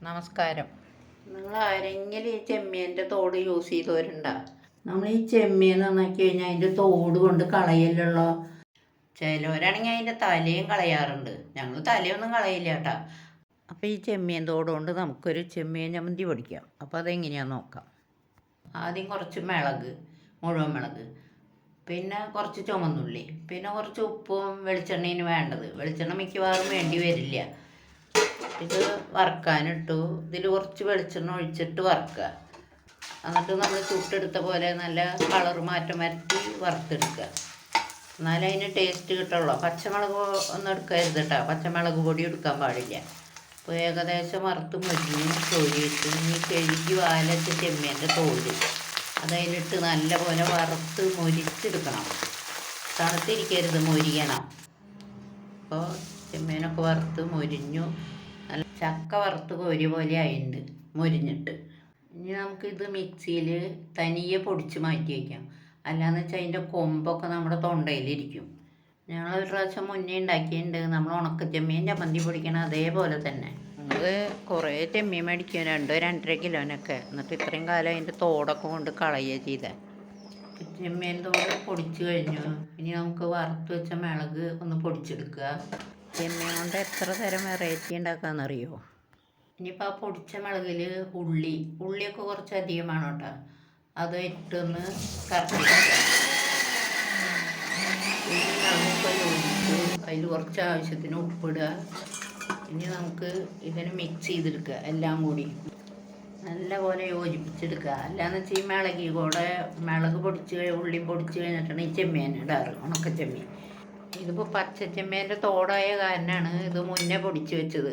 നമസ്കാരം. നിങ്ങൾ ആരെങ്കിലും ഈ ചെമ്മീൻ്റെ തോട് യൂസ് ചെയ്തവരുണ്ടോ? നമ്മൾ ഈ ചെമ്മീൻ നന്നാക്കി കഴിഞ്ഞാൽ അതിൻ്റെ തോട് കൊണ്ട് കളയല്ലോ. ചിലവരാണെങ്കിൽ അതിൻ്റെ തലയും കളയാറുണ്ട്. ഞങ്ങൾ തലയൊന്നും കളയില്ല കേട്ടോ. അപ്പോൾ ഈ ചെമ്മീൻ തോട് കൊണ്ട് നമുക്കൊരു ചെമ്മീൻ ചമ്മന്തി പൊടിക്കാം. അപ്പോൾ അതെങ്ങനെയാണെന്ന് നോക്കാം. ആദ്യം കുറച്ച് മുഴുവൻ മിളക്, പിന്നെ കുറച്ച് ചുമന്നുള്ളി, പിന്നെ കുറച്ച് ഉപ്പും വെളിച്ചെണ്ണയും വേണ്ടത്. വെളിച്ചെണ്ണ മിക്കവാറും വേണ്ടി വരില്ല. ഇത് വറുക്കാനിട്ടു. ഇതിൽ കുറച്ച് വെളിച്ചെണ്ണ ഒഴിച്ചിട്ട് വറുക്കുക. എന്നിട്ട് നമ്മൾ ചുട്ടെടുത്ത പോലെ നല്ല കളർ മാറ്റം വരുത്തി വറുത്തെടുക്കുക. എന്നാലും അതിന് ടേസ്റ്റ് കിട്ടുള്ളൂ. പച്ചമുളക് ഒന്നും എടുക്കരുത് കേട്ടോ. പച്ചമുളക് പൊടി എടുക്കാൻ പാടില്ല. അപ്പോൾ ഏകദേശം വറുത്ത് മുരിഞ്ഞ് കോരിയിട്ട് ഈ കഴുകി വാലച്ച ചെമ്മീൻ്റെ തോല് അതതിലിട്ട് നല്ല പോലെ വറുത്ത് മൊരിച്ചെടുക്കണം. തണുത്തിരിക്കരുത്, മൊരിയണം. അപ്പോൾ ചെമ്മീനൊക്കെ വറുത്ത് മൊരിഞ്ഞു. നല്ല ചക്ക വറുത്ത് കോരി പോലെ ആയിട്ടുണ്ട് മൊരിഞ്ഞിട്ട്. ഇനി നമുക്കിത് മിക്സിയിൽ തനിയെ പൊടിച്ച് മാറ്റി വയ്ക്കാം. അല്ലാന്ന് വെച്ചാൽ അതിൻ്റെ കൊമ്പൊക്കെ നമ്മുടെ തൊണ്ടയിലിരിക്കും. ഞങ്ങളൊരു പ്രാവശ്യം മുന്നേ ഉണ്ടാക്കിയിട്ടുണ്ട്. നമ്മൾ ഉണക്കച്ചെമ്മീൻ ചമ്മന്തി പൊടിക്കണം അതേപോലെ തന്നെ. നമ്മൾ കുറേ ചെമ്മീൻ മേടിക്കും, 2-2.5 കിലോനൊക്കെ. എന്നിട്ട് ഇത്രയും കാലം അതിൻ്റെ തോടൊക്കെ കൊണ്ട് കളയുക ചെയ്തേ. ചെമ്മീൻ തോട് പൊടിച്ച് കഴിഞ്ഞു. ഇനി നമുക്ക് വറുത്ത് വെച്ച മിളക് ഒന്ന് പൊടിച്ചെടുക്കുക. ചെമ്മീൻ കൊണ്ട് എത്ര തരം വെറൈറ്റി ഉണ്ടാക്കാമെന്നറിയോ? ഇനിയിപ്പോൾ ആ പൊടിച്ച മുളകിൽ ഉള്ളിയൊക്കെ കുറച്ച് അധികം വേണം കേട്ടോ. അത് ഇട്ടൊന്ന് കറക്കി അതിൽ കുറച്ച് ആവശ്യത്തിന് ഉപ്പിടുക. ഇനി നമുക്ക് ഇതിന് മിക്സ് ചെയ്തെടുക്കുക. എല്ലാം കൂടി നല്ല പോലെ യോജിപ്പിച്ചെടുക്കുക. അല്ലാന്ന് വെച്ചാൽ ഈ മിളക് പൊടിച്ച് ഉള്ളിയും പൊടിച്ച് കഴിഞ്ഞിട്ടാണ് ഈ ചെമ്മീൻ ഇടാറ്, ഉണക്കച്ചെമ്മീൻ. ഇതിപ്പോൾ പച്ചച്ചെമ്മീൻ്റെ തോടായ കാരണമാണ് ഇത് മുന്നേ പൊടിച്ച് വെച്ചത്.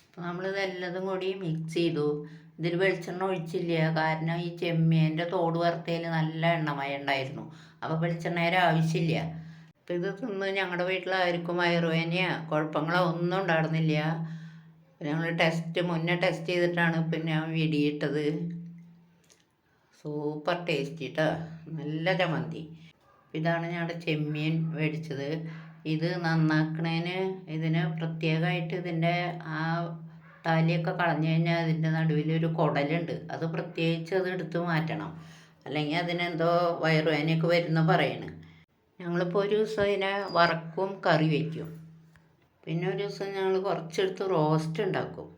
അപ്പോൾ നമ്മളിതെല്ലതും കൂടി മിക്സ് ചെയ്തു. ഇതിൽ വെളിച്ചെണ്ണ ഒഴിച്ചില്ല, കാരണം ഈ ചെമ്മീൻ്റെ തോട് വറുത്തതിൽ നല്ല എണ്ണമയം ഉണ്ടായിരുന്നു. അപ്പോൾ വെളിച്ചെണ്ണയുടെ ആവശ്യമില്ല. അപ്പോൾ ഇത് തിന്ന് ഞങ്ങളുടെ വീട്ടിലായിരിക്കും വയറുവേദനയോ കുഴപ്പങ്ങളോ ഒന്നും ഉണ്ടായിരുന്നില്ല. ഞങ്ങൾ മുന്നേ ടെസ്റ്റ് ചെയ്തിട്ടാണ് പിന്നെ വീഡിയോ. സൂപ്പർ ടേസ്റ്റ് കേട്ടോ, നല്ല ചമ്മന്തി. ഇതാണ് ഞങ്ങളുടെ ചെമ്മീൻ മേടിച്ചത്. ഇത് നന്നാക്കണേന് ഇതിന് പ്രത്യേകമായിട്ട് ഇതിൻ്റെ ആ തലയൊക്കെ കളഞ്ഞു കഴിഞ്ഞാൽ അതിൻ്റെ നടുവിലൊരു കുടലുണ്ട്. അത് പ്രത്യേകിച്ച് അത് എടുത്ത് മാറ്റണം, അല്ലെങ്കിൽ അതിനെന്തോ വയറുവേദനയൊക്കെ വരുന്ന പറയണ്. ഞങ്ങളിപ്പോൾ ഒരു ദിവസം ഇതിനെ വറക്കും, കറി വയ്ക്കും. പിന്നെ ഒരു ദിവസം ഞങ്ങൾ കുറച്ചെടുത്ത് റോസ്റ്റ് ഉണ്ടാക്കും.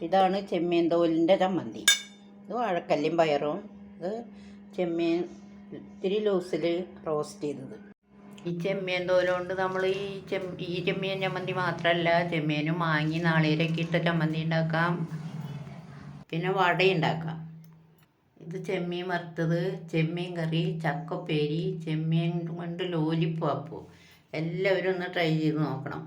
ഇതാണ് ചെമ്മീൻ തോലിൻ്റെ ചമ്മന്തി. ഇത് വാഴക്കല്ലും പയറും, ഇത് ചെമ്മീൻ ഇത്തിരി ലൂസിൽ റോസ്റ്റ് ചെയ്തത്. ഈ ചെമ്മീൻ തോലുകൊണ്ട് നമ്മൾ ഈ ചെമ്മീൻ ചമ്മന്തി മാത്രമല്ല, ചെമ്മീനും മാങ്ങി നാളികേരമൊക്കെ ഇട്ട ചമ്മന്തി ഉണ്ടാക്കാം, പിന്നെ വട ഉണ്ടാക്കാം. ഇത് ചെമ്മീൻ വറുത്തത്, ചെമ്മീൻ കറി, ചക്കപ്പേരി, ചെമ്മീൻ കൊണ്ട് ലോലിപ്പോപ്പ്. എല്ലാവരും ഒന്ന് ട്രൈ ചെയ്ത് നോക്കണം.